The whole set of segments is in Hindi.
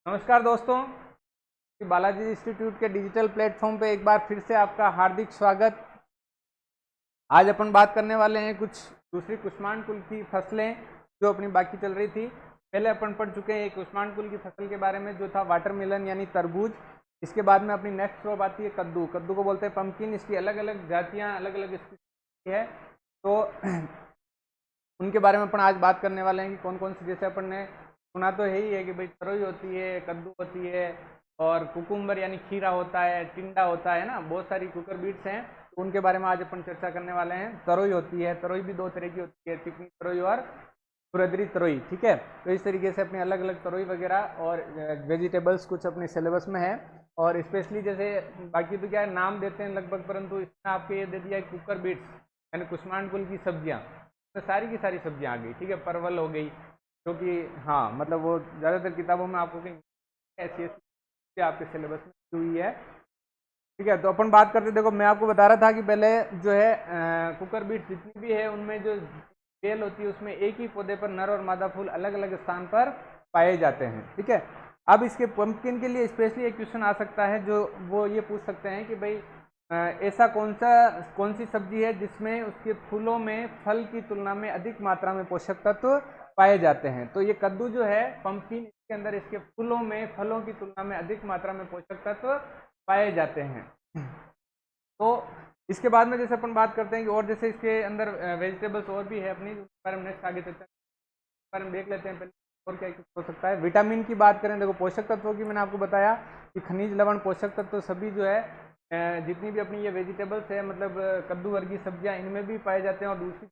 नमस्कार दोस्तों, बालाजी इंस्टीट्यूट के डिजिटल प्लेटफॉर्म पे एक बार फिर से आपका हार्दिक स्वागत। आज अपन बात करने वाले हैं कुछ दूसरी कुष्मांड कुल की फसलें जो अपनी बाकी चल रही थी। पहले अपन पढ़ चुके हैं एक कुष्मांड कुल की फसल के बारे में जो था वाटरमेलन यानी तरबूज। इसके बाद में अपनी नेक्स्ट क्रॉप आती है कद्दू। कद्दू को बोलते हैं पम्पकिन। इसकी अलग अलग जातियाँ अलग अलग स्पीशीज है, तो उनके बारे में अपन आज बात करने वाले हैं कि कौन कौन सी। जैसे अपन ने सुना तो यही है कि भाई तरोई होती है, कद्दू होती है और कुकुम्बर यानी खीरा होता है, टिंडा होता है ना, बहुत सारी कुकर बीट्स हैं, तो उनके बारे में आज अपन चर्चा करने वाले हैं। तरोई होती है, तरोई भी दो तरह की होती है, चिकनी तरोई और खुरदरी तरोई। ठीक है, तो इस तरीके से अपने अलग अलग तरोई वगैरह और वेजिटेबल्स कुछ अपने सिलेबस में है। और स्पेशली जैसे बाकी तो क्या है नाम देते हैं लगभग, परंतु इसमें आपके ये दे दिया है कुकर बीट्स यानी कुष्मांड कुल की सब्जियाँ। तो सारी की सारी सब्जियाँ आ गई। ठीक है, परवल हो गई, क्योंकि हाँ मतलब वो ज़्यादातर किताबों में आपको कहीं ऐसी आपके सिलेबस में हुई है। ठीक है, तो अपन बात करते, देखो मैं आपको बता रहा था कि पहले जो है कुकर बीट जितनी भी है उनमें जो बेल होती है उसमें एक ही पौधे पर नर और मादा फूल अलग अलग स्थान पर पाए जाते हैं। ठीक है, अब इसके पंपकिन के लिए स्पेशली एक क्वेश्चन आ सकता है जो वो ये पूछ सकते हैं कि भाई ऐसा कौन सी सब्जी है जिसमें उसके फूलों में फल की तुलना में अधिक मात्रा में पोषक तत्व पाए जाते हैं। तो ये कद्दू जो है पंपकिन, इसके अंदर इसके फूलों में फलों की तुलना में अधिक मात्रा में पोषक तत्व पाए जाते हैं। तो इसके बाद में जैसे अपन बात करते हैं कि और जैसे इसके अंदर वेजिटेबल्स और भी है अपनी, पर हम नेक्स्ट आगे चर्चा पर हम देख लेते हैं पहले और क्या हो सकता है। विटामिन की बात करें, देखो पोषक तत्वों की मैंने आपको बताया कि खनिज लवण पोषक तत्व सभी जो है जितनी भी अपनी ये वेजिटेबल्स है मतलब कद्दू वर्गीय सब्जियां इनमें भी पाए जाते हैं, और दूसरी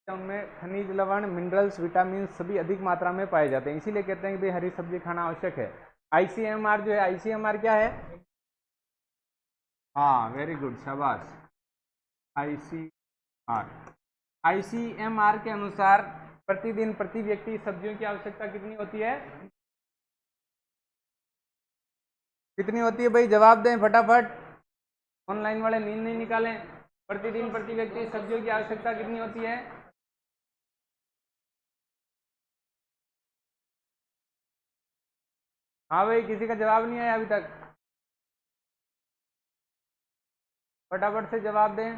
उनमें खनिज लवण मिनरल्स विटामिन सभी अधिक मात्रा में पाए जाते हैं। इसीलिए कहते हैं कि भाई हरी सब्जी खाना आवश्यक है। आईसीएमआर जो है, आईसीएमआर क्या है? हाँ वेरी गुड, शाबाश। आईसीआर, आईसीएमआर के अनुसार प्रतिदिन प्रति व्यक्ति सब्जियों की आवश्यकता कितनी होती है? कितनी होती है भाई, जवाब दें फटाफट। ऑनलाइन वाले नींद नहीं निकालें। प्रतिदिन प्रति व्यक्ति सब्जियों की आवश्यकता कितनी होती है? हाँ भाई, किसी का जवाब नहीं आया अभी तक, फटाफट से जवाब दें।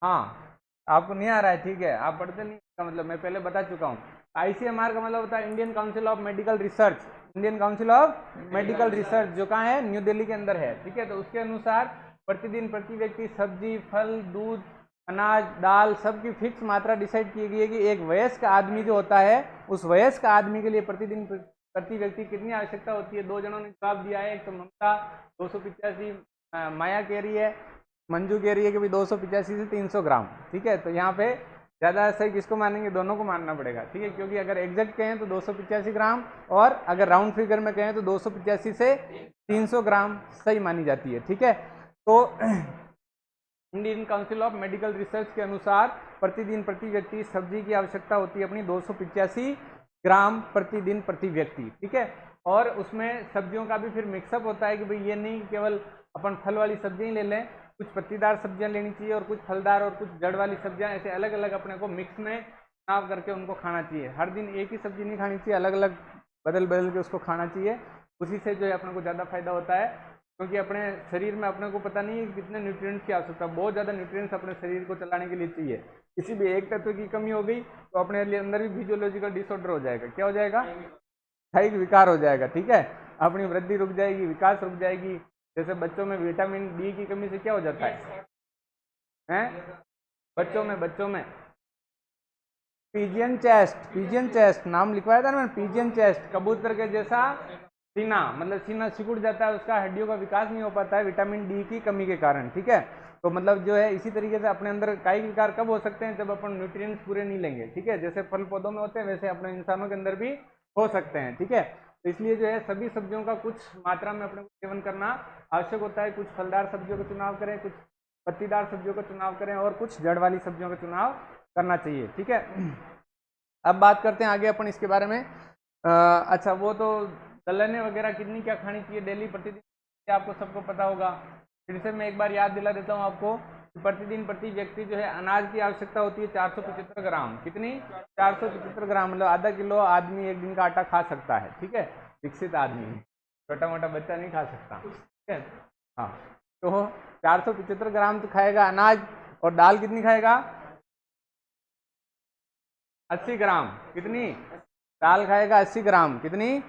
हाँ, आपको नहीं आ रहा है, ठीक है, आप पढ़ते नहीं का मतलब मैं पहले बता चुका हूँ। आईसीएमआर का मतलब होता है Indian council of medical research. Indian council of medical research जो कहाँ है? न्यू दिल्ली के अंदर है। ठीक है, तो उसके अनुसार प्रतिदिन प्रति व्यक्ति सब्जी फल दूध अनाज दाल सबकी फिक्स मात्रा डिसाइड की गई है कि एक वयस्क आदमी जो होता है उस वयस्क आदमी के लिए प्रतिदिन प्रति व्यक्ति कितनी आवश्यकता होती है। दो जनों ने जवाब दिया है, एक तो ममता 285, माया कह रही है, मंजू कह रही है कि भाई 285 से 300 ग्राम। ठीक है, तो यहाँ पे ज़्यादा सही किसको मानेंगे? दोनों को मानना पड़ेगा। ठीक है, क्योंकि अगर एग्जैक्ट कहें तो 285 ग्राम और अगर राउंड फिगर में कहें तो 285 से 300 ग्राम सही मानी जाती है। ठीक है, तो Indian council of medical research के अनुसार प्रतिदिन प्रति व्यक्ति सब्जी की आवश्यकता होती है अपनी 285 ग्राम प्रतिदिन प्रति व्यक्ति। ठीक है, और उसमें सब्जियों का भी फिर मिक्सअप होता है कि भाई ये नहीं केवल अपन फल वाली सब्जियां ले लें, कुछ पत्तीदार सब्जियां लेनी चाहिए और कुछ फलदार और कुछ जड़ वाली सब्जियां, ऐसे अलग अलग अपने को मिक्स में चुनाव करके उनको खाना चाहिए। हर दिन एक ही सब्जी नहीं खानी चाहिए, अलग अलग बदल बदल के उसको खाना चाहिए। उसी से जो है अपने को ज़्यादा फायदा होता है, क्योंकि अपने शरीर में अपने को पता नहीं है कितने न्यूट्रिएंट्स की आवश्यकता, बहुत ज़्यादा न्यूट्रिएंट्स अपने शरीर को चलाने के लिए चाहिए। किसी भी एक तत्व की कमी हो गई तो अपने अंदर भी फिजियोलॉजिकल डिसऑर्डर हो जाएगा। क्या हो जाएगा? शारीरिक विकार हो जाएगा। ठीक है, अपनी वृद्धि रुक जाएगी, विकास रुक जाएगी। जैसे बच्चों में विटामिन डी की कमी से क्या हो जाता है हैं? बच्चों में पिजियन चेस्ट, पिजियन चेस्ट नाम लिखवाया था ना मैंने, पिजियन चेस्ट, कबूतर के जैसा सीना, मतलब सीना सिकुड़ जाता है, उसका हड्डियों का विकास नहीं हो पाता है विटामिन डी की कमी के कारण। ठीक है, तो मतलब जो है इसी तरीके से अपने अंदर कायिक विकार कब हो सकते हैं? जब अपन न्यूट्रिएंट्स पूरे नहीं लेंगे। ठीक है, जैसे फल पौधों में होते हैं वैसे अपने इंसानों के अंदर भी हो सकते हैं। ठीक है, तो इसलिए जो है सभी सब्जियों का कुछ मात्रा में अपने को सेवन करना आवश्यक होता है। कुछ फलदार सब्जियों का चुनाव करें, कुछ पत्तीदार सब्जियों का चुनाव करें और कुछ जड़ वाली सब्जियों का चुनाव करना चाहिए। ठीक है, अब बात करते हैं आगे अपन इसके बारे में। अच्छा, वो तो दलहने वगैरह कितनी क्या खानी चाहिए डेली प्रतिदिन, आपको सबको पता होगा। फिर से मैं एक बार याद दिला देता हूँ आपको। प्रतिदिन प्रति व्यक्ति जो है अनाज की आवश्यकता होती है 475 ग्राम। कितनी? 475 ग्राम, मतलब आधा किलो आदमी एक दिन का आटा खा सकता है। ठीक है, विकसित आदमी, छोटा मोटा बच्चा नहीं खा सकता। ठीक है, हाँ, तो 475 ग्राम तो खाएगा अनाज। और दाल कितनी खाएगा? 80 ग्राम। कितनी? दाल खाएगा 80 ग्राम। कितनी?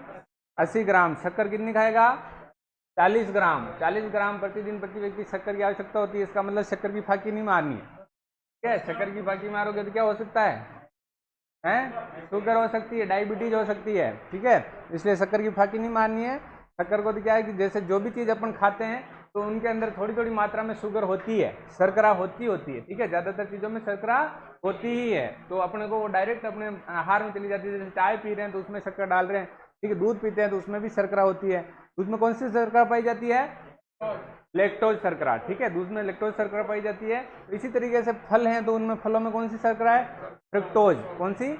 80 ग्राम। शक्कर कितनी खाएगा? 40 ग्राम। 40 ग्राम प्रतिदिन प्रति व्यक्ति शक्कर की आवश्यकता होती है। इसका मतलब शक्कर की फाकी नहीं मारनी है। ठीक है, शक्कर की फाकी मारोगे तो क्या हो सकता है? शुगर हो सकती है, डायबिटीज हो सकती है। ठीक है, इसलिए शक्कर की फाकी नहीं मारनी है। शक्कर को तो क्या है कि जैसे जो भी चीज़ अपन खाते हैं तो उनके अंदर थोड़ी थोड़ी मात्रा में शुगर होती है, शर्करा होती है। ठीक है, ज़्यादातर चीज़ों में शर्करा होती ही है, तो अपने को वो डायरेक्ट अपने आहार में चली जाती है। जैसे चाय पी रहे हैं तो उसमें शक्कर डाल रहे हैं। ठीक है, दूध पीते हैं तो उसमें भी शर्करा होती है। दूध में कौन सी शर्करा पाई जाती है? लैक्टोज शर्करा। ठीक है, दूध में लैक्टोज शर्करा पाई जाती है। तो इसी तरीके से फल हैं तो उनमें फलों में कौन सी शर्करा है? फ्रक्टोज। कौन सी?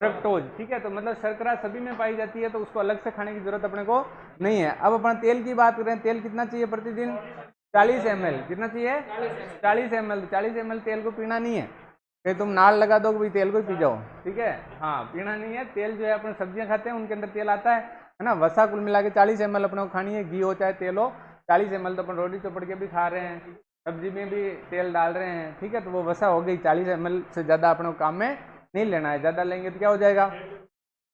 फ्रक्टोज। ठीक है, तो मतलब शर्करा सभी में पाई जाती है, तो उसको अलग से खाने की जरूरत अपने को नहीं है। अब अपन तेल की बात करें, तेल कितना चाहिए प्रतिदिन? 40 ml। कितना चाहिए? 40 ml। 40 ml तेल को पीना नहीं है, फिर तुम नाल लगा दो भाई तेल को ही पी जाओ। ठीक है, हाँ, पीना नहीं है। तेल जो है अपन सब्जियां खाते हैं उनके अंदर तेल आता है ना। वसा कुल मिला के 40 ml अपने को खानी है, घी हो चाहे तेल हो। 40 ml तो अपन रोटी चौपड़ के भी खा रहे हैं, सब्जी में भी तेल डाल रहे हैं। ठीक है, तो वो वसा हो गई। 40 ml से ज़्यादा अपने को काम में नहीं लेना है। ज़्यादा लेंगे तो क्या हो जाएगा?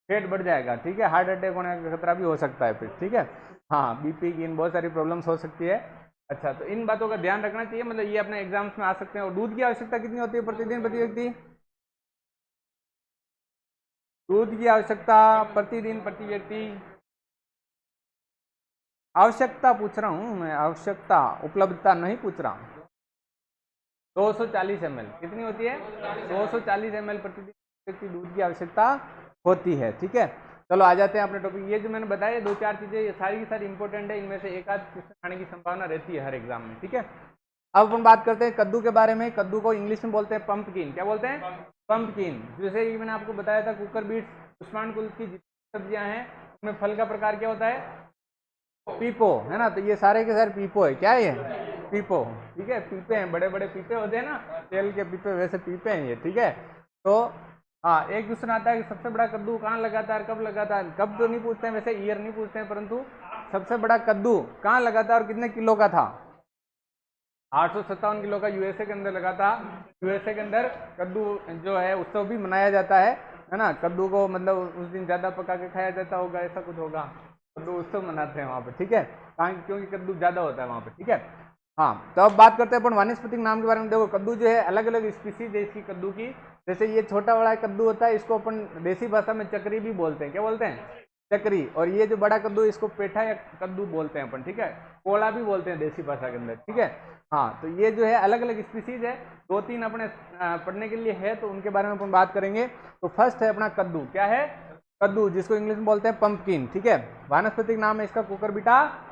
पेट बढ़ जाएगा। ठीक है, हार्ट अटैक होने का खतरा भी हो सकता है फिर। ठीक है, हाँ, बीपी की इन बहुत सारी प्रॉब्लम्स हो सकती है। अच्छा, तो इन बातों का ध्यान रखना चाहिए, मतलब ये अपने एग्जाम्स में आ सकते हैं। और दूध की आवश्यकता कितनी होती है प्रतिदिन प्रति व्यक्ति? दूध की आवश्यकता प्रतिदिन प्रति व्यक्ति, आवश्यकता पूछ रहा हूं मैं, आवश्यकता, उपलब्धता नहीं पूछ रहा हूं। 240 ml। कितनी होती है? 240 ml प्रतिदिन व्यक्ति दूध की आवश्यकता होती है। ठीक है, चलो आ जाते हैं अपने टॉपिक। ये जो मैंने बताया दो चार चीजें, ये सारी की सारी इंपॉर्टेंट है। इनमें से एक आध क्वेश्चन आने की संभावना रहती है हर एग्जाम में। ठीक है, अब अपन बात करते हैं कद्दू के बारे में। कद्दू को इंग्लिश में बोलते हैं पंपकिन। क्या बोलते हैं? पंपकिन। जैसे मैंने आपको बताया था कुकर बीट्स, कुष्मांड कुल की जितनी सब्जियां हैं उनमें फल का प्रकार क्या होता है? पीपो, है ना। तो ये सारे के सारे पीपो है। क्या है ये? पीपो। ठीक है, पीपे हैं, बड़े बड़े पीपे होते हैं ना, तेल के पीपे, वैसे पीपे हैं ये। ठीक है, तो हाँ, एक क्वेश्चन आता है कि सबसे बड़ा कद्दू कहाँ लगाता है, कब लगाता है? कब तो नहीं पूछते हैं, वैसे ईयर नहीं पूछते हैं, परंतु सबसे बड़ा कद्दू कहाँ लगाता है और कितने किलो का था? 857 किलो का यूएसए के अंदर लगा था। यूएसए के अंदर कद्दू जो है उत्सव भी मनाया जाता है ना। कद्दू को मतलब उस दिन ज्यादा पका के खाया जाता होगा, ऐसा कुछ होगा। कद्दू उत्सव मनाते हैं वहाँ पे। ठीक है, क्योंकि कद्दू ज्यादा होता है वहाँ पे। ठीक है, हाँ, तो अब बात करते हैं अपन वानस्पतिक नाम के बारे में। देखो, कद्दू जो है अलग अलग स्पीसीज है इसकी कद्दू की। जैसे ये छोटा बड़ा कद्दू होता है, इसको अपन देसी भाषा में चक्री भी बोलते हैं। क्या बोलते हैं? चक्री। और ये जो बड़ा कद्दू, इसको पेठा या कद्दू बोलते हैं अपन। ठीक है, कोड़ा भी बोलते हैं देसी भाषा के अंदर। ठीक है, हाँ, तो ये जो है अलग अलग स्पीसीज है। दो तीन अपने पढ़ने के लिए है, तो उनके बारे में अपन बात करेंगे। तो फर्स्ट है अपना कद्दू। क्या है? कद्दू, जिसको इंग्लिश में बोलते हैं पंपकिन। ठीक है, वानस्पतिक नाम है इसका कुकुरबिटा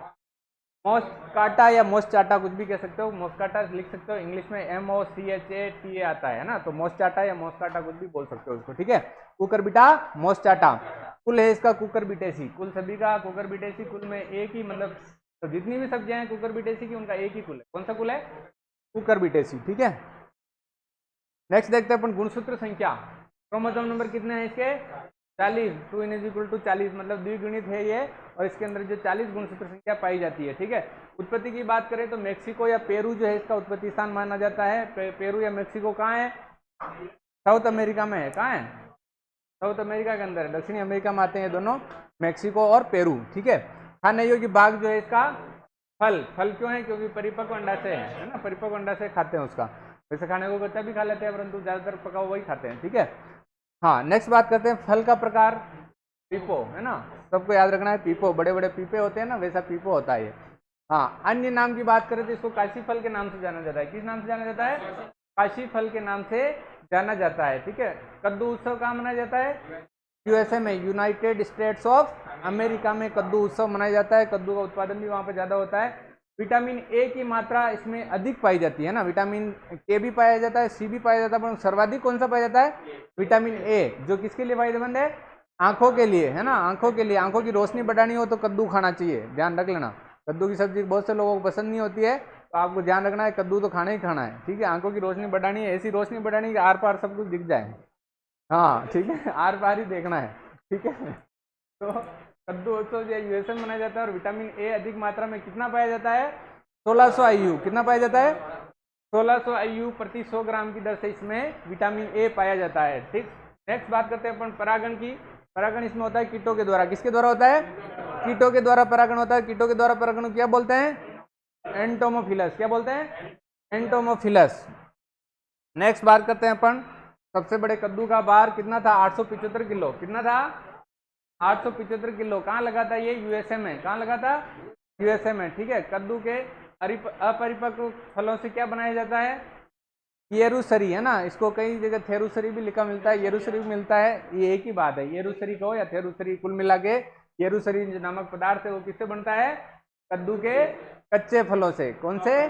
मोस्काटा या मोस्चाटा, कुछ भी कह सकते हो। मोस्काटा लिख सकते हो, इंग्लिश में MOCHATA आता है ना, तो मोस्चाटा या मोस्काटा कुछ भी बोल सकते हो उसको। ठीक है, कुकुरबिटा मोस्चाटा। कुल है इसका कुकुरबिटेसी। कुल सभी का कुकुरबिटेसी, कुल में एक ही, मतलब तो जितनी भी सब्जियां हैं कुकुरबिटेसी की, उनका एक ही कुल है। कौन सा कुल है? कुकुरबिटेसी। ठीक है, नेक्स्ट देखते हैं अपन गुणसूत्र संख्या। क्रोमोसोम नंबर कितने हैं इसके? 40। 2 = 40, मतलब द्विगुणित है ये। और इसके अंदर जो 40 गुणसूत्र संख्या पाई जाती है। ठीक है, उत्पत्ति की बात करें तो मेक्सिको या पेरू जो है इसका उत्पत्ति स्थान माना जाता है। पेरू या मेक्सिको कहाँ है? साउथ अमेरिका में है। कहाँ है? साउथ अमेरिका के अंदर है। दक्षिणी अमेरिका में आते हैं दोनों, मेक्सिको और पेरू। ठीक है, खाने योग्य भाग जो है इसका फल। फल क्यों है? क्योंकि परिपक्व अंडाशय है ना, परिपक्व अंडाशय खाते हैं उसका। वैसे खाने को कच्चा भी खा लेते हैं, परंतु ज्यादातर पका हुआ ही खाते हैं। ठीक है, हाँ, नेक्स्ट बात करते हैं फल का प्रकार। पीपो, है ना, सबको याद रखना है। पीपो, बड़े बड़े पीपे होते हैं ना, वैसा पीपो होता है ये। हाँ, अन्य नाम की बात करें तो इसको काशी फल के नाम से जाना जाता है। किस नाम से जाना जाता है? काशी फल के नाम से जाना जाता है। ठीक है, कद्दू उत्सव कहाँ मनाया जाता है? यूएसए में, यूनाइटेड स्टेट्स ऑफ अमेरिका में कद्दू उत्सव मनाया जाता है। कद्दू का उत्पादन भी वहाँ पे ज्यादा होता है। विटामिन ए की मात्रा इसमें अधिक पाई जाती है ना। विटामिन के भी पाया जाता है, सी भी पाया जाता है, पर सर्वाधिक कौन सा पाया जाता है? विटामिन ए, जो किसके लिए फायदेमंद है? आंखों के लिए, है ना, आंखों के लिए। आंखों की रोशनी बढ़ानी हो तो कद्दू खाना चाहिए, ध्यान रख लेना। कद्दू की सब्जी बहुत से लोगों को पसंद नहीं होती है, तो आपको ध्यान रखना है कद्दू तो खाना ही खाना है, ठीक है। आंखों की रोशनी बढ़ानी है, ऐसी रोशनी बढ़ानी है कि आर पार सब कुछ दिख जाए। हाँ ठीक है, आर पार ही देखना है, ठीक है। तो कद्दू तो यूएसए में बनाया जाता है और विटामिन ए अधिक मात्रा में कितना पाया जाता है, 1600 IU। कितना पाया जाता है, 1600 IU प्रति 100 ग्राम की दर से इसमें विटामिन ए पाया जाता है, ठीक। नेक्स्ट बात करते हैं अपन परागण की। परागण इसमें होता है कीटों के द्वारा। किसके द्वारा होता है, कीटों के द्वारा परागण होता है। कीटों के द्वारा परागण क्या बोलते हैं, एंटोमोफिलस। क्या बोलते हैं, एंटोमोफिलस। नेक्स्ट बात करते हैं अपन सबसे बड़े कद्दू का भार कितना था, 875 किलो। कितना था, 875 किलो। कहाँ लगा था ये, यूएसए में। कहाँ लगा था, यूएसए में, ठीक है। कद्दू के अपरिपक्व फलों से क्या बनाया जाता है, येरुसरी, है ना। इसको कई जगह थेरुसरी भी लिखा मिलता है, येरुसरी भी मिलता है, ये एक ही बात है। येरुसरी कहो या थेरुसरी, कुल मिला के येरुसरी नामक पदार्थ है वो किससे बनता है, कद्दू के कच्चे फलों से। कौन से,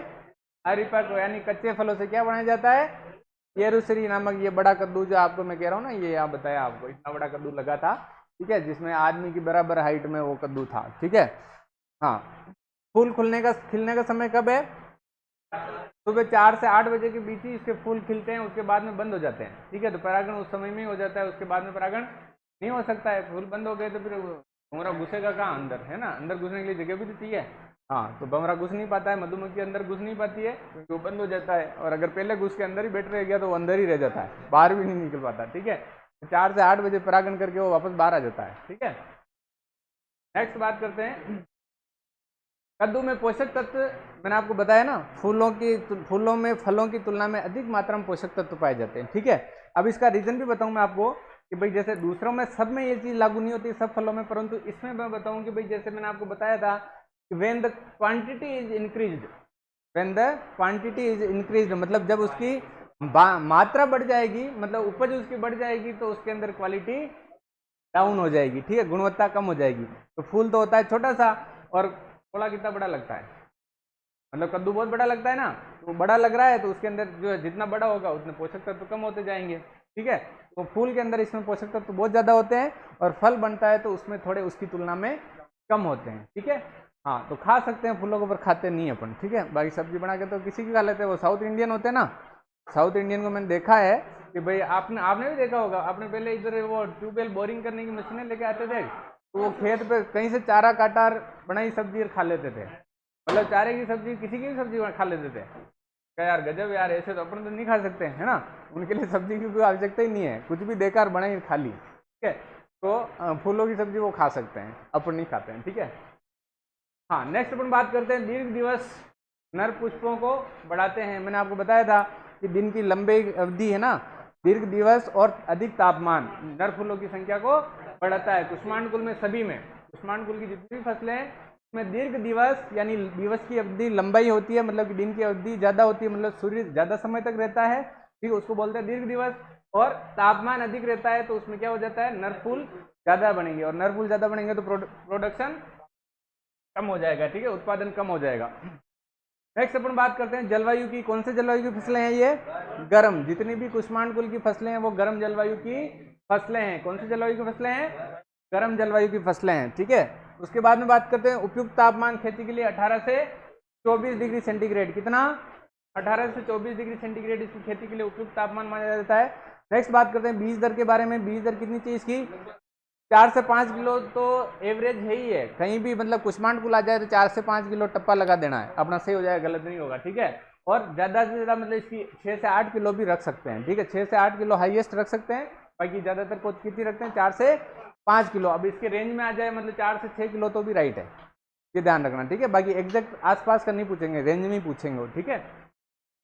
परिपक्व यानी कच्चे फलों से क्या बनाया जाता है, येरुसरी नामक ये बड़ा कद्दू जो आपको मैं कह रहा हूँ ना, ये यहाँ बताया आपको, इतना बड़ा कद्दू लगा था, ठीक है, जिसमें आदमी की बराबर हाइट में वो कद्दू था, ठीक है। हाँ, फूल खिलने का समय कब है, सुबह 4 से 8 बजे के बीच ही इसके फूल खिलते हैं, उसके बाद में बंद हो जाते हैं, ठीक है। तो परागण उस समय में ही हो जाता है, उसके बाद में परागण नहीं हो सकता है। फूल बंद हो गए तो फिर भंवरा घुसेगा कहाँ, अंदर, है ना। अंदर घुसने के लिए जगह भी तो चाहिए। हाँ, तो भंवरा घुस नहीं पाता है, मधुमक्खी अंदर घुस नहीं पाती है क्योंकि वो बंद हो जाता है। और अगर पहले घुस के अंदर ही बैठ रह गया तो वो अंदर ही रह जाता है, बाहर भी नहीं निकल पाता, ठीक है। 4 से 8 बजे परागण करके वो वापस बाहर आ जाता है, ठीक है। नेक्स्ट बात करते हैं कद्दू में पोषक तत्व। मैंने आपको बताया ना, फूलों में फलों की तुलना में अधिक मात्रा में पोषक तत्व पाए जाते हैं, ठीक है। अब इसका रीजन भी बताऊं मैं आपको कि भाई जैसे दूसरों में सब में ये चीज लागू नहीं होती सब फलों में, परंतु इसमें मैं बताऊं कि भाई जैसे मैंने आपको बताया था कि when the quantity is increased, when the quantity is increased मतलब जब उसकी मात्रा बढ़ जाएगी, मतलब उपज उसकी बढ़ जाएगी, तो उसके अंदर क्वालिटी डाउन हो जाएगी, ठीक है, गुणवत्ता कम हो जाएगी। तो फूल तो होता है छोटा सा और थोड़ा कितना बड़ा लगता है, मतलब कद्दू बहुत बड़ा लगता है ना, तो बड़ा लग रहा है तो उसके अंदर जो है जितना बड़ा होगा उतने पोषक तत्व कम होते जाएंगे, ठीक है। तो फूल के अंदर इसमें पोषक तत्व बहुत ज्यादा होते हैं और फल बनता है तो उसमें थोड़े उसकी तुलना में कम होते हैं, ठीक है। हाँ, तो खा सकते हैं फूलों को पर खाते नहीं अपन, ठीक है। बाकी सब्जी बना के तो किसी की खा लेते हैं, वो साउथ इंडियन होते हैं ना, साउथ इंडियन को मैंने देखा है कि भाई आपने भी देखा होगा, आपने पहले इधर वो ट्यूबवेल बोरिंग करने की मशीनें लेके आते थे, तो वो खेत पे कहीं से चारा काटा बनाई सब्जी खा लेते थे, मतलब चारे की सब्जी किसी की भी सब्जी खा लेते थे। क्या यार गजब यार, ऐसे तो अपन तो नहीं खा सकते, है ना। उनके लिए सब्जी की कोई आवश्यकता ही नहीं है, कुछ भी देकर बनाई खा ली, ठीक है। तो फूलों की सब्जी वो खा सकते हैं, अपन नहीं खाते हैं, ठीक है। हाँ, नेक्स्ट अपन बात करते हैं दीर्घ दिवस नर पुष्पों को बढ़ाते हैं। मैंने आपको बताया था कि दिन की लंबी अवधि है ना, दीर्घ दिवस और अधिक तापमान नर फूलों की संख्या को बढ़ाता है। कुष्मांड कुल में सभी में, कुष्मांड कुल की जितनी भी फसलें हैं उसमें दीर्घ दिवस यानी दिवस की अवधि लंबाई होती है, मतलब कि दिन की अवधि ज्यादा होती है, मतलब सूर्य ज्यादा समय तक रहता है, ठीक है, उसको बोलते हैं दीर्घ दिवस। और तापमान अधिक रहता है तो उसमें क्या हो जाता है, नर फूल ज्यादा बनेंगे, और नर फूल ज्यादा बनेंगे तो प्रोडक्शन कम हो जाएगा, ठीक है, उत्पादन कम हो जाएगा। नेक्स्ट अपन बात करते हैं जलवायु की। कौन से जलवायु की फसलें हैं ये, गर्म। जितनी भी कुष्मांड कुल की फसलें हैं वो गर्म जलवायु की फसलें हैं। कौन सी जलवायु की फसलें हैं, गर्म जलवायु की फसलें हैं, ठीक है। उसके बाद में बात करते हैं उपयुक्त तापमान खेती के लिए 18 से 24 डिग्री सेंटीग्रेड। कितना, 18 से 24 डिग्री सेंटीग्रेड इसकी खेती के लिए उपयुक्त तापमान माना जाता है। नेक्स्ट बात करते हैं बीज दर के बारे में। बीज दर कितनी चाहिए इसकी, 4 से 5 किलो तो एवरेज है ही है, कहीं भी मतलब कुष्मांड कुल आ जाए तो 4 से 5 किलो टप्पा लगा देना है, अपना सही हो जाएगा, गलत नहीं होगा, ठीक है। और ज्यादा से ज्यादा मतलब इसकी 6 से 8 किलो भी रख सकते हैं, ठीक है, 6 से 8 किलो हाईएस्ट रख सकते हैं, बाकी ज्यादातर को कितनी रखते हैं, 4 से 5 किलो। अब इसके रेंज में आ जाए मतलब 4 से 6 किलो तो भी राइट है, ये ध्यान रखना, ठीक है। बाकी एग्जैक्ट आसपास का नहीं पूछेंगे, रेंज में ही पूछेंगे, ठीक है।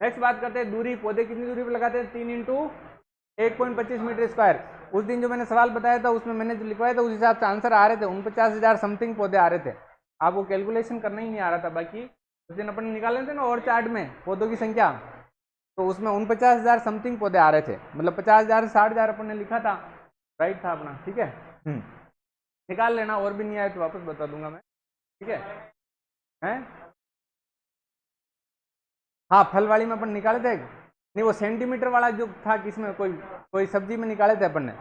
नेक्स्ट बात करते हैं दूरी। पौधे कितनी दूरी पर लगाते हैं, 3 × 1.25 मीटर स्क्वायर। उस दिन जो मैंने सवाल बताया था उसमें मैंने जो लिखवाया था उस हिसाब से आंसर आ रहे थे, 49,000 समथिंग पौधे आ रहे थे। आपको कैलकुलेशन करना ही नहीं आ रहा था, बाकी उस दिन अपन निकाले थे ना और चार्ट में पौधों की संख्या, तो उसमें 49,000 समथिंग पौधे आ रहे थे, मतलब 50,000 से 60,000 अपन ने लिखा था, राइट था अपना, ठीक है। निकाल लेना, और भी नहीं आए तो वापस बता दूंगा मैं, ठीक है। हैं, हाँ, फल वाली में अपन निकाले थे नहीं, वो सेंटीमीटर वाला जो था किसमें कोई सब्जी में निकाले थे अपन ने,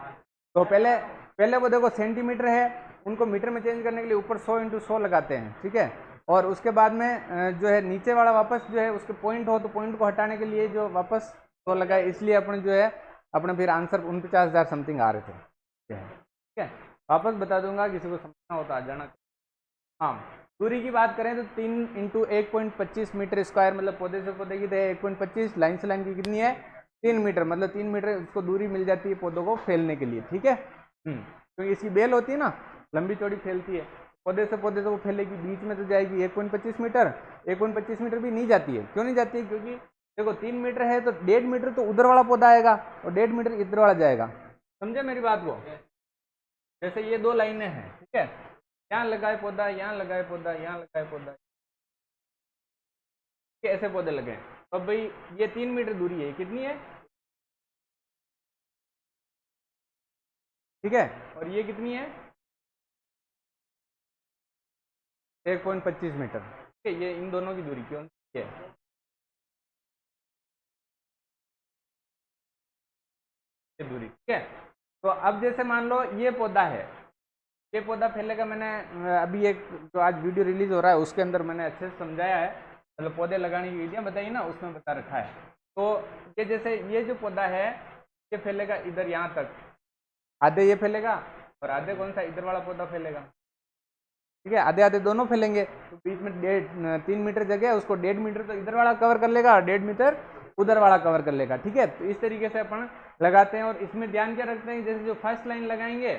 तो पहले वो देखो सेंटीमीटर है, उनको मीटर में चेंज करने के लिए ऊपर 100 × 100 लगाते हैं, ठीक है। और उसके बाद में जो है नीचे वाला वापस जो है उसके पॉइंट हो तो पॉइंट को हटाने के लिए जो वापस तो लगा, इसलिए अपन जो है अपने फिर आंसर 49,000 समथिंग आ रहे थे। ठीक है, वापस बता दूंगा, किसी को समझना हो तो आ जाना। हाँ, दूरी की बात करें तो 3 इंटू 1.25 मीटर स्क्वायर, मतलब पौधे से पौधे की 1.25, लाइन से लाइन की कितनी है 3 मीटर, मतलब 3 मीटर उसको दूरी मिल जाती है पौधों को फैलने के लिए। ठीक है, क्योंकि इसकी बेल होती है ना, लंबी चौड़ी फैलती है, पौधे से पौधे से वो फैलेगी, बीच में तो जाएगी 1.25 मीटर, 1.25 मीटर भी नहीं जाती है। क्यों नहीं जाती है? क्योंकि देखो 3 मीटर है तो 1.5 मीटर तो उधर वाला पौधा आएगा और 1.5 मीटर इधर वाला जाएगा। समझे मेरी बात को? जैसे ये 2 लाइनें हैं, ठीक है, यहाँ लगाए पौधा, यहाँ लगाए पौधा, यहाँ लगाए पौधा, ऐसे पौधे लगे। तो भाई ये 3 मीटर दूरी है, कितनी है? ठीक है, और ये कितनी है? 1.25 मीटर। ठीक है, ये इन दोनों की दूरी क्यों है? ये दूरी, ठीक है। तो अब जैसे मान लो ये पौधा है, ये पौधा फैलेगा, मैंने अभी एक जो आज वीडियो रिलीज हो रहा है उसके अंदर मैंने अच्छे से समझाया है, मतलब पौधे लगाने की विधियां बताई ना, उसमें बता रखा है। तो ये जैसे ये जो पौधा है ये फैलेगा इधर यहाँ तक, आधे ये फैलेगा और आधे कौन सा इधर वाला पौधा फैलेगा। ठीक है, आधे आधे दोनों फैलेंगे, तो बीच में 3 मीटर जगह है, उसको 1.5 मीटर तो इधर वाला कवर कर लेगा और 1.5 मीटर उधर वाला कवर कर लेगा। ठीक है, तो इस तरीके से अपन लगाते हैं। और इसमें ध्यान क्या रखते हैं, जैसे जो फर्स्ट लाइन लगाएंगे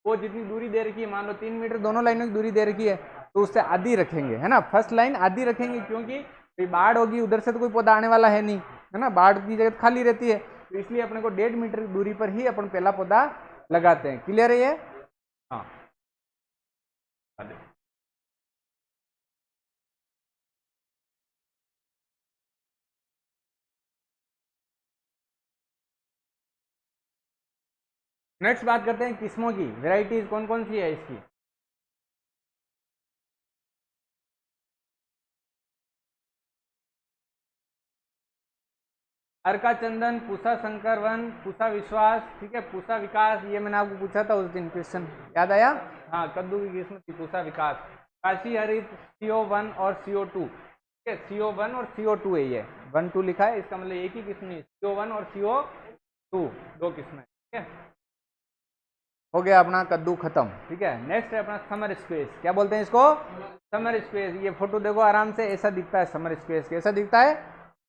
वो जितनी दूरी दे रखी है, मान लो 3 मीटर दोनों लाइनों की दूरी दे रखी है, तो उससे आधी रखेंगे, है ना, फर्स्ट लाइन आधी रखेंगे, क्योंकि बाढ़ होगी उधर से तो कोई पौधा आने वाला है नहीं, है ना, बाढ़ की जगह खाली रहती है, तो इसलिए अपने को 1.5 मीटर की दूरी पर ही अपन पहला पौधा लगाते हैं। क्लियर है ये? हाँ, नेक्स्ट बात करते हैं किस्मों की, वेराइटीज कौन कौन सी है इसकी। अर्का चंदन, पूसा शंकर वन, पूसा विश्वास, ठीक है, पूसा विकास, ये मैंने आपको पूछा था उस दिन क्वेश्चन, याद आया? हाँ, कद्दू की किस्म थी पूसा विकास। काशी हरित, CO1 और CO2, ठीक है, CO1 और CO2 है, ये 1 2 लिखा है, इसका मतलब एक ही किस्म है, CO1 और CO2 दो किस्में। ठीक है, हो गया अपना कद्दू खत्म। ठीक है, नेक्स्ट है अपना समर स्क्वेस। क्या बोलते हैं इसको? Summer squash. ये फोटो देखो आराम से, ऐसा दिखता है समर स्क्वेस। कैसा दिखता है?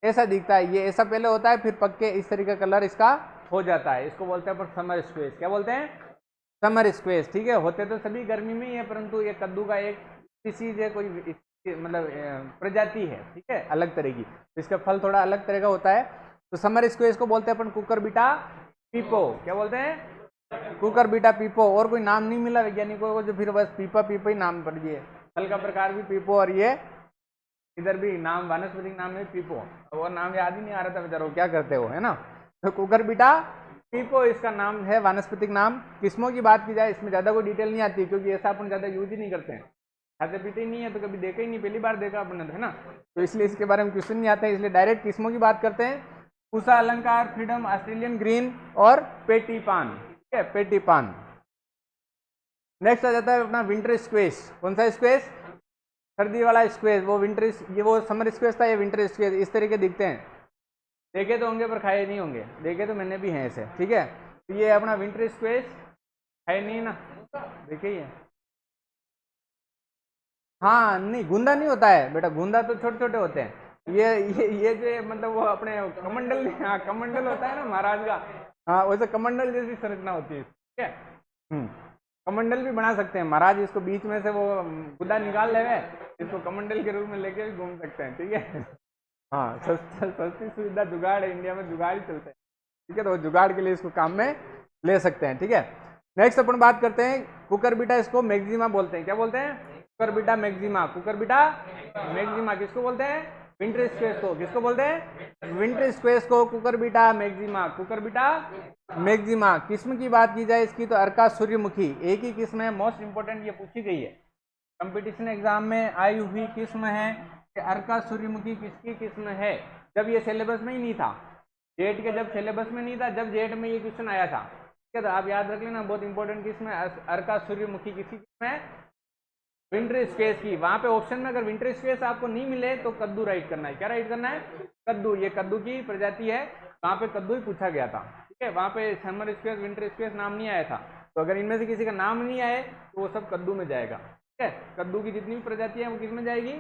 ऐसा दिखता है, ये ऐसा पहले होता है, फिर पक के इस तरीके का कलर इसका हो जाता है, इसको बोलते हैं अपन समर स्क्वेस। क्या बोलते हैं? Summer squash. ठीक है, होते तो सभी गर्मी में ही है, परंतु ये कद्दू का एक स्पीसीज है, कोई मतलब प्रजाति है, ठीक है, अलग तरह की, इसका फल थोड़ा अलग तरह का होता है। तो समर स्क्वेस को बोलते हैं अपन कुकर बीटा पीपो। क्या बोलते हैं? कुकर बीटा पीपो। और कोई नाम नहीं मिला वैज्ञानिकों को, जो फिर बस पीपा पीपा ही नाम पड़ गए। फल का प्रकार भी पीपो, और ये इधर भी नाम वानस्पतिक नाम है पीपो, वो नाम याद ही नहीं आ रहा था बेचारो, क्या करते हो, है ना। तो कुकर बीटा पीपो इसका नाम है, वानस्पतिक नाम। किस्मों की बात की जाए, इसमें ज्यादा कोई डिटेल नहीं आती, क्योंकि ऐसा अपन ज्यादा यूज ही नहीं करते हैं, खाते पीते ही नहीं है, तो कभी देखा ही नहीं, पहली बार देखा अपन ने, है ना, तो इसलिए इसके बारे में क्वेश्चन नहीं आता है, इसलिए डायरेक्ट किस्मों की बात करते हैं। पूसा अलंकार, फ्रीडम, ऑस्ट्रेलियन ग्रीन और पेटी पान। ठीक है, पेटी पान। नेक्स्ट आ जाता है अपना विंटर स्क्वेस। कौन सा स्क्वेस? सर्दी वाला स्क्वेस। वो विंटर, ये वो समर स्क्वेस था, ये विंटर स्क्वेस। इस तरीके दिखते हैं, देखे तो होंगे पर खाए नहीं होंगे, देखे तो मैंने भी हैं ऐसे। ठीक है, तो ये अपना विंटर स्क्वेस है नहीं ना, देखे ही है। हाँ, नहीं गूंदा नहीं होता है बेटा, गूंदा तो छोटे छोटे होते हैं। ये जो मतलब वो अपने कमंडल, हाँ कमंडल होता है ना महाराज का, हाँ वैसे कमंडल जैसी संरचना होती है। ठीक है, कमंडल भी बना सकते हैं महाराज, इसको बीच में से वो गुदा निकाल ले, इसको कमंडल के रूप में लेके भी घूम सकते हैं। ठीक है, हाँ सस्ती सुविधा जुगाड़ है, इंडिया में जुगाड़ ही चलते हैं। ठीक है, तो जुगाड़ के लिए इसको काम में ले सकते हैं। ठीक है, नेक्स्ट अपन बात करते हैं कुकर बीटा, इसको मैक्सिमा बोलते हैं। क्या बोलते हैं? Cucurbita beta maxima. Cooker beta maxima किसको बोलते हैं? विंटर स्क्वेस को। किसको बोलते हैं? विंटर स्क्वेस को cooker beta maxima. Cooker beta maxima. किस्म की बात की जाए इसकी तो अर्का सूर्यमुखी एक ही किस्म है, मोस्ट इंपोर्टेंट ये पूछी गई है कंपटीशन एग्जाम में, आई हुई किस्म है कि अर्का सूर्यमुखी किसकी किस्म है। जब ये सिलेबस में ही नहीं था, जेट के जब सिलेबस में नहीं था, जब जेट में ये क्वेश्चन आया था, ठीक है, तो आप याद रख लेना, बहुत इंपॉर्टेंट किस्म है अर्का सूर्यमुखी। किसी किस्म है? विंटर स्क्वेस की, वहां पे ऑप्शन में अगर विंटर स्क्वेस आपको नहीं मिले तो कद्दू राइट करना है। क्या राइट करना है? कद्दू। ये कद्दू की प्रजाति है, वहां पे कद्दू ही पूछा गया था, ठीक है। वहां पे समर स्क्वेस, विंटर स्क्वेस नाम नहीं आया था, तो अगर इनमें से किसी का नाम नहीं आए तो वो सब कद्दू में जाएगा, ठीक है। कद्दू की जितनी भी प्रजातियां हैं वो किस में जाएगी?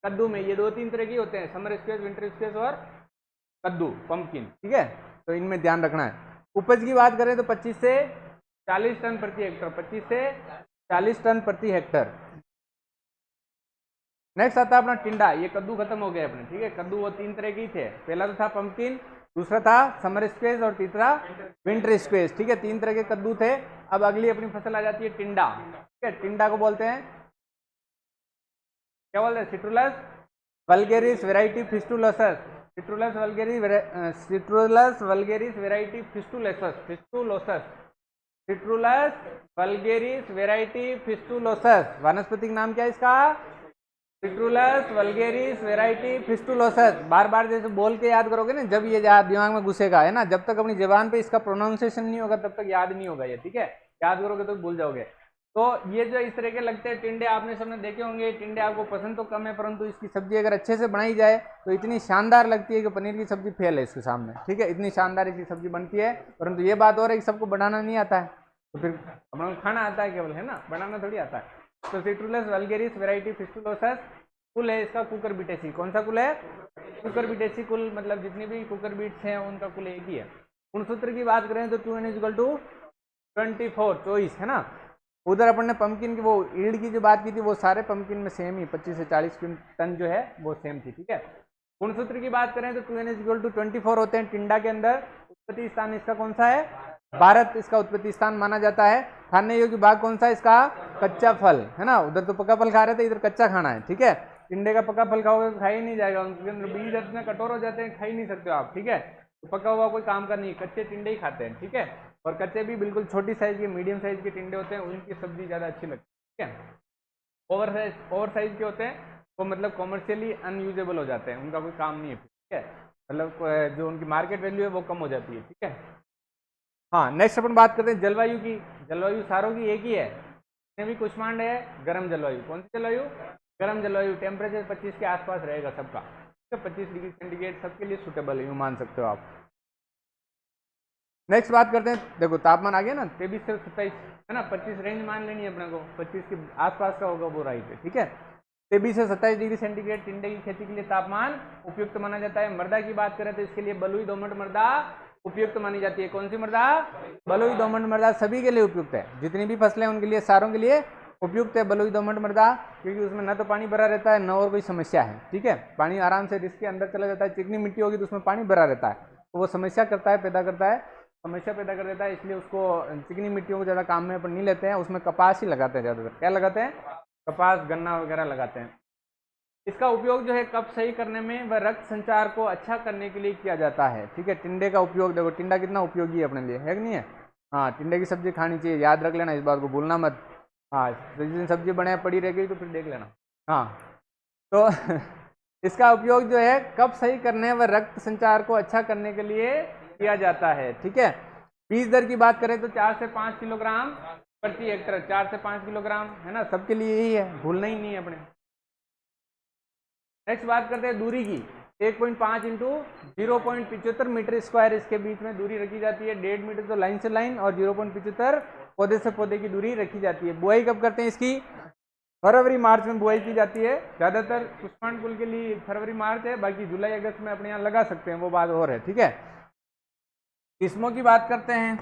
कद्दू में। ये 2-3 तरह की होते हैं, समर स्क्वेस, विंटर स्क्वेस और कद्दू, पंपकिन, ठीक है। तो इनमें ध्यान रखना है। उपज की बात करें तो 25 से 40 टन प्रति हेक्टर, 25 से 40 टन प्रति हेक्टर। नेक्स्ट आता है अपना टिंडा। ये कद्दू खत्म हो गए अपने, ठीक है। कद्दू वो 3 तरह के थे, पहला तो था पंपकिन, दूसरा था समर स्क्वेस और तीसरा विंटर स्क्वेस, ठीक है। 3 तरह के कद्दू थे। अब अगली अपनी फसल आ जाती है टिंडा, ठीक है। टिंडा को बोलते हैं, क्या बोलते हैं? Citrullus vulgaris variety fistulosus, citrullus vulgaris variety fistulosus, citrullus vulgaris variety fistulosus. वानस्पतिक नाम क्या है इसका? Citrullus vulgaris variety fistulosus. बार बार जैसे बोल के याद करोगे ना, जब ये दिमाग में घुसेगा, है ना। जब तक अपनी जबान पे इसका प्रोनाउंसिएशन नहीं होगा तब तक याद नहीं होगा ये, ठीक है। याद करोगे तो भूल जाओगे। तो ये जो इस तरह के लगते हैं टिंडे, आपने सबने देखे होंगे। टिंडे आपको पसंद तो कम है, परंतु इसकी सब्जी अगर अच्छे से बनाई जाए तो इतनी शानदार लगती है कि पनीर की सब्जी फेल है इसके सामने, ठीक है। इतनी शानदार इसकी सब्जी बनती है, परंतु ये बात और है कि सबको बनाना नहीं आता है, तो फिर अपना खाना आता है केवल, है ना, बनाना थोड़ी आता है। तो सिट्रुलस वल्गेरिस वेराइटी फिस्टुलोसस कुल है इसका कुकर बीटेसी। कौन सा कुल है? कुकर बीटेसी कुल, मतलब जितनी भी कुकर बीट्स हैं उनका कुल एक ही है। गुणसूत्र की बात करें तो 2n = 24, 24, है ना। उधर अपन ने पंपकिन की वो ईल्ड की जो बात की थी, वो सारे पंपकिन में सेम ही 25 से 40 टन जो है वो सेम थी, ठीक है। गुणसूत्र की बात करें तो 2n = 24 होते हैं टिंडा के अंदर। उत्पत्ति स्थान इसका कौन सा है? भारत इसका उत्पत्ति स्थान माना जाता है। खाने योग्य भाग कौन सा है इसका? कच्चा फल, है ना। उधर तो पका फल खा रहे थे, इधर कच्चा खाना है, ठीक है। टिंडे का पका फल खाओगे तो खा ही नहीं जाएगा, उनके अंदर बीज इतने कठोर हो जाते हैं, खा ही नहीं सकते हो आप, ठीक है। तो पका हुआ कोई काम का नहीं, कच्चे टिंडे ही खाते हैं, ठीक है। और कच्चे भी बिल्कुल छोटी साइज के, मीडियम साइज के टिंडे होते हैं, उनकी सब्जी ज़्यादा अच्छी लगती है, ठीक है। ओवर साइज के होते हैं वो मतलब कॉमर्शियली अनयूजेबल हो जाते हैं, उनका कोई काम नहीं है, ठीक है। मतलब जो उनकी मार्केट वैल्यू है वो कम हो जाती है, ठीक है। हाँ, नेक्स्ट अपन बात करते हैं जलवायु की। जलवायु सारों की एक ही है, भी कुष्मांड है, गर्म जलवायु। कौन सी जलवायु? गर्म जलवायु। टेम्परेचर 25 के आसपास रहेगा सबका, 25 डिग्री सेंटीग्रेड सबके लिए सुटेबल है, यूँ मान सकते हो आप। नेक्स्ट बात करते हैं, देखो तापमान आ गया ना, 23 से 27, है ना। 25 रेंज मान लेनी है अपने को, 25 के आसपास का होगा वो राइट है, ठीक है। 23 से 27 डिग्री सेंटीग्रेड टिंडे की खेती के लिए तापमान उपयुक्त माना जाता है। मृदा की बात करें तो इसके लिए बलुई दोमट मृदा उपयुक्त मानी जाती है। कौन सी मृदा? बलुई दोमट मृदा सभी के लिए उपयुक्त है, जितनी भी फसलें उनके लिए, सारों के लिए उपयुक्त है बलुई दोमट मृदा, क्योंकि उसमें न तो पानी भरा रहता है न और कोई समस्या है, ठीक है। पानी आराम से रिस्क के अंदर चला जाता है। चिकनी मिट्टी होगी तो उसमें पानी भरा रहता है, तो वो समस्या करता है, पैदा करता है, समस्या पैदा कर देता है। इसलिए उसको चिकनी मिट्टियों को ज़्यादा काम में अपन नहीं लेते हैं, उसमें कपास ही लगाते हैं ज़्यादातर। क्या लगाते हैं? कपास, गन्ना वगैरह लगाते हैं। इसका उपयोग जो है कफ सही करने में व रक्त संचार को अच्छा करने के लिए किया जाता है, ठीक है। टिंडे का उपयोग देखो, टिंडा कितना उपयोगी है अपने लिए, है कि नहीं है। हाँ, टिंडे की सब्जी खानी चाहिए, याद रख लेना, इस बात को भूलना मत। हाँ, जिस दिन सब्जी बने पड़ी रह गई तो फिर देख लेना। हाँ, तो इसका उपयोग जो है कफ सही करने व रक्त संचार को अच्छा करने के लिए किया जाता है, ठीक है। बीज दर की बात करें तो 4 से 5 किलोग्राम प्रति हेक्टर, 4 से 5 किलोग्राम, है ना, सबके लिए यही है, भूलना ही नहीं है अपने। नेक्स्ट बात करते हैं दूरी की। 1.5 इंटू 0.75 मीटर स्क्वायर इसके बीच में दूरी रखी जाती है। 1.5 मीटर तो लाइन से लाइन और 0.75 पौधे से पौधे की दूरी रखी जाती है। बुआई कब करते हैं इसकी? फरवरी मार्च में बुआई की जाती है। ज़्यादातर कुष्मांड कुल के लिए फरवरी मार्च है, बाकी जुलाई अगस्त में अपने यहाँ लगा सकते हैं, वो बात और है, ठीक है। किस्मों की बात करते हैं।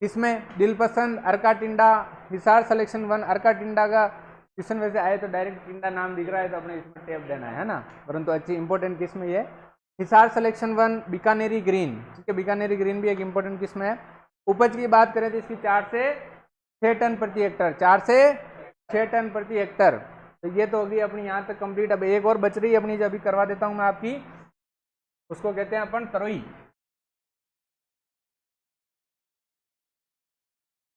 इसमें दिलपसंद, अर्का टिंडा, हिसार सिलेक्शन 1। अर्का टिंडा का क्वेश्चन वैसे आए तो डायरेक्ट टिंडा नाम दिख रहा है तो अपने इसमें टेप देना है ना, परंतु अच्छी इंपॉर्टेंट किस्म ये हिसार सिलेक्शन 1, बीकानेरी ग्रीन, ठीक है। बीकानेरी ग्रीन भी एक इंपॉर्टेंट किस्म है। उपज की बात करें तो इसकी 4 से 6 टन प्रति हेक्टर, 4 से 6 टन प्रति हेक्टर। तो ये तो होगी अपनी यहाँ तक कंप्लीट। अब एक और बच रही है अपनी, जो अभी करवा देता हूँ मैं आपकी, उसको कहते हैं अपन तरोई।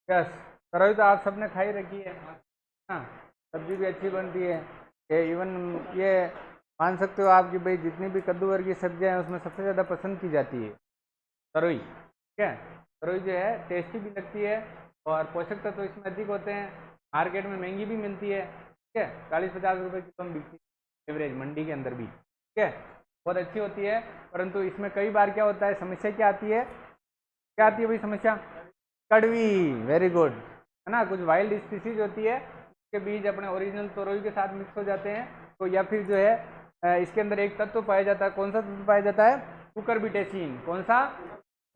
यस, तरोई तो आप सबने खाई रखी है, हाँ, सब्जी भी अच्छी बनती है। ये इवन ये मान सकते हो आप कि भाई जितनी भी कद्दू वर्गीय सब्जियां हैं उसमें सबसे ज़्यादा पसंद की जाती है तरोई, ठीक है। तरोई जो है टेस्टी भी लगती है और पोषक तत्व इसमें अधिक होते हैं, मार्केट में महंगी भी मिलती है, ठीक है, 40-50 रुपये की कम बिकती है एवरेज मंडी के अंदर भी, ठीक है, बहुत अच्छी होती है। परंतु इसमें कई बार क्या होता है, समस्या क्या आती है, क्या आती है भाई समस्या, कड़वी, वेरी गुड, है ना, कुछ वाइल्ड स्पीसीज होती है, इसके बीज अपने ओरिजिनल तोरई के साथ मिक्स हो जाते हैं, तो या फिर जो है इसके अंदर एक तत्व पाया जाता है, कौन सा तत्व पाया जाता है, कुकुरबिटेसिन, कौन सा,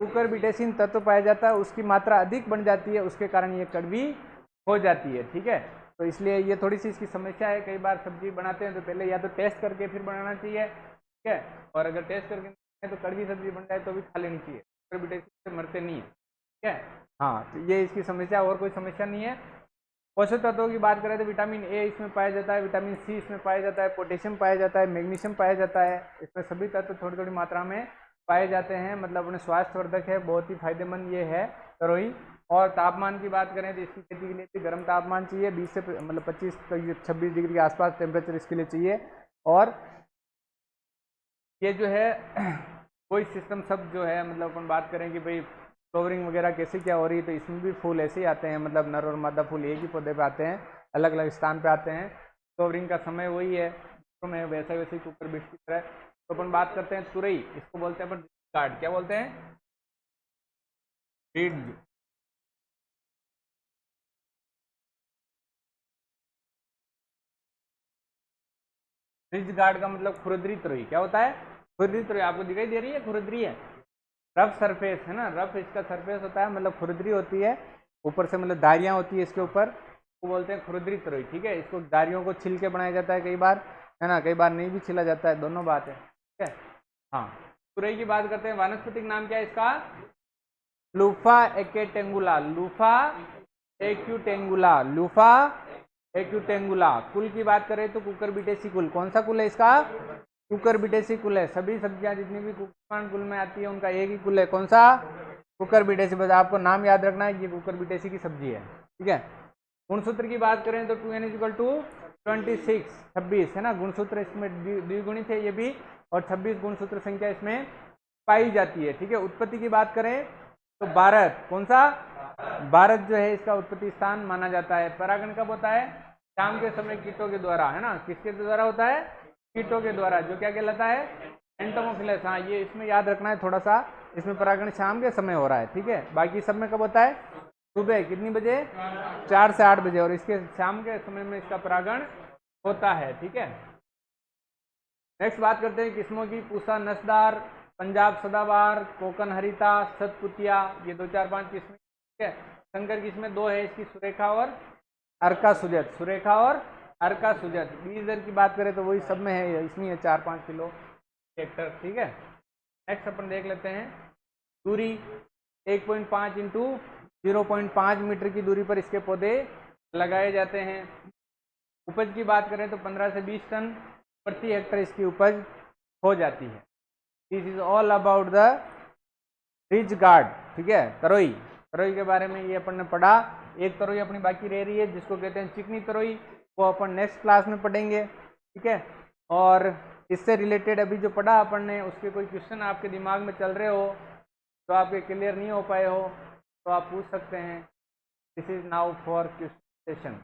कुकुरबिटेसिन तत्व पाया जाता है, उसकी मात्रा अधिक बन जाती है, उसके कारण ये कड़वी हो जाती है, ठीक है। तो इसलिए ये थोड़ी सी इसकी समस्या है, कई बार सब्जी बनाते हैं तो पहले या तो टेस्ट करके फिर बनाना चाहिए, ठीक है, और अगर टेस्ट करके तो कड़वी सब्जी बन जाए तो भी खा लेनी चाहिए, कुकुरबिटेसिन से मरते नहीं है, ठीक है। हाँ, तो ये इसकी समस्या, और कोई समस्या नहीं है। पोषक तत्वों की बात करें तो विटामिन ए इसमें पाया जाता है, विटामिन सी इसमें पाया जाता है, पोटेशियम पाया जाता है, मैग्नीशियम पाया जाता है, इसमें सभी तत्व थोड़ी थोड़ी मात्रा में पाए जाते हैं, मतलब अपने स्वास्थ्यवर्धक है, बहुत ही फायदेमंद ये है तरोई। और तापमान की बात करें तो इसकी खेती के लिए भी गर्म तापमान चाहिए, 20 से मतलब 25-26 डिग्री के आसपास टेम्परेचर इसके लिए चाहिए। और ये जो है कोई सिस्टम सब जो है, मतलब अपन बात करें कि भाई फ्लावरिंग वगैरह कैसे क्या हो रही है, तो इसमें भी फूल ऐसे ही आते हैं, मतलब नर और मादा फूल एक ही पौधे पे आते हैं, अलग अलग स्थान पे आते हैं, फ्लावरिंग का समय वही है, तो मैं वैसे वैसे कुकर बीट की तरह। तो अपन बात करते हैं तुरई, इसको बोलते हैं अपन कार्ड, क्या बोलते हैं, रिज, रिज गार्ड का मतलब खुरदरी तुरई, क्या होता है, खुरदरी तुरई, आपको दिखाई दे रही है, खुरदरी है, रफ सरफेस है ना, रफ इसका सरफेस होता है, मतलब खुरदरी होती है, ऊपर से मतलब दारियां होती है इसके ऊपर, वो बोलते हैं खुरदरी तुरई, ठीक है। इसको दारियों को छिल के बनाया जाता है कई बार, है ना, कई बार नहीं भी छिला जाता है, दोनों बात है, ठीक है। हाँ, तुरई की बात करते हैं, वानस्पतिक नाम क्या है इसका, लूफा एक्यूटेंगुला, लूफा एक्यूटेंगुला, लूफा एक्यूटेंगुला। कुल की बात करें तो कुकुरबिटेसी कुल, कौन सा कुल है इसका, कुकुरबिटेसी कुल है, सभी सब्जियां जितनी भी कुकुरबिटेसी कुल में आती है उनका एक ही कुल है, कौन सा, कुकुरबिटेसी, बस आपको नाम याद रखना है, ये कुकुरबिटेसी की सब्जी है, ठीक है। गुणसूत्र की बात करें तो 2n = 26, 26 है ना, गुणसूत्र इसमें द्विगुणित है ये भी, और 26 गुणसूत्र संख्या इसमें पाई जाती है, ठीक है। उत्पत्ति की बात करें तो भारत, कौन सा, भारत जो है इसका उत्पत्ति स्थान माना जाता है। परागण कब होता है, शाम के समय कीटों के द्वारा, है ना, किसके द्वारा होता है, कीटों के द्वारा, जो क्या कहलाता है, एंटोमोफिलस। हाँ, ये इसमें याद रखना है थोड़ा सा, इसमें परागण शाम के समय हो रहा है, ठीक है। बाकी सब में कब होता है, सुबह कितनी बजे, 4 से 8 बजे, और इसके शाम के समय में इसका परागण होता है, ठीक है। नेक्स्ट बात करते हैं किस्मों की, पूसा नसदार, पंजाब सदाबहार, कोकन हरिता, सतपुतिया, ये 2-4-5 किस्में, ठीक है। संकर किस्में 2 है इसकी, सुरेखा और अर्का सुजत, सुरेखा और अर्का सुजत। बीज दर की बात करें तो वही सब में है, इसमें है 4-5 किलो हेक्टर, ठीक है। नेक्स्ट अपन देख लेते हैं दूरी, 1.5 इंटू 0.5 मीटर की दूरी पर इसके पौधे लगाए जाते हैं। उपज की बात करें तो 15 से 20 टन प्रति हेक्टर इसकी उपज हो जाती है। This is all about the ridge guard, ठीक है, तरोई, तरोई के बारे में ये अपन ने पढ़ा। एक तरोई अपनी बाकी रह रही है जिसको कहते हैं चिकनी तरोई, वो अपन नेक्स्ट क्लास में पढ़ेंगे, ठीक है। और इससे रिलेटेड अभी जो पढ़ा अपन ने, उसके कोई क्वेश्चन आपके दिमाग में चल रहे हो, तो आपके क्लियर नहीं हो पाए हो, तो आप पूछ सकते हैं। This is now for question session.